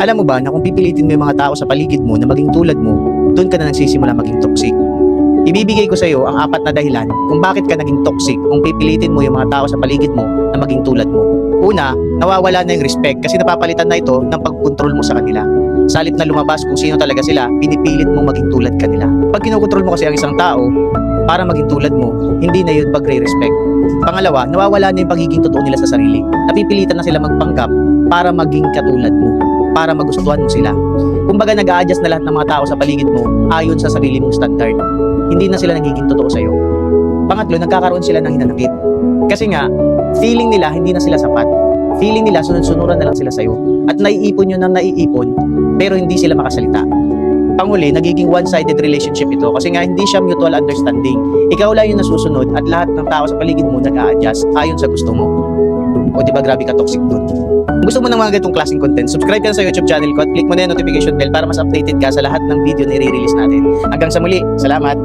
Alam mo ba na kung pipilitin mo yung mga tao sa paligid mo na maging tulad mo, doon ka na nagsisimula maging toxic. Ibibigay ko sa iyo ang 4 na dahilan kung bakit ka naging toxic kung pipilitin mo yung mga tao sa paligid mo na maging tulad mo. Una, nawawala na yung respect kasi napapalitan na ito ng pagkontrol mo sa kanila. Sa halip na lumabas kung sino talaga sila, pinipilit mo maging tulad kanila. Pag kinokontrol mo kasi ang isang tao para maging tulad mo, hindi na yun pagre-respect. Pangalawa, nawawala na yung pagiging totoo nila sa sarili. Napipilitan na sila magpanggap para maging katulad mo, para magustuhan mo sila. Kumbaga nag-a-adjust na lahat ng mga tao sa paligid mo ayon sa sarili mong standard. Hindi na sila nagiging totoo sa'yo. Pangatlo, nagkakaroon sila ng hinanakit. Kasi nga, feeling nila hindi na sila sapat. Feeling nila sunod-sunuran na lang sila sa'yo. At naiipon yun ng naiipon, pero hindi sila makasalita. Panghuli, nagiging one-sided relationship ito kasi nga hindi siya mutual understanding. Ikaw lang yung nasusunod at lahat ng tao sa paligid mo nag-a-adjust ayon sa gusto mo. O diba grabe ka toxic dun? Kung gusto mo ng mga ganitong klaseng content, subscribe ka na sa YouTube channel ko at click mo na yung notification bell para mas updated ka sa lahat ng video na i-release natin. Hanggang sa muli, salamat!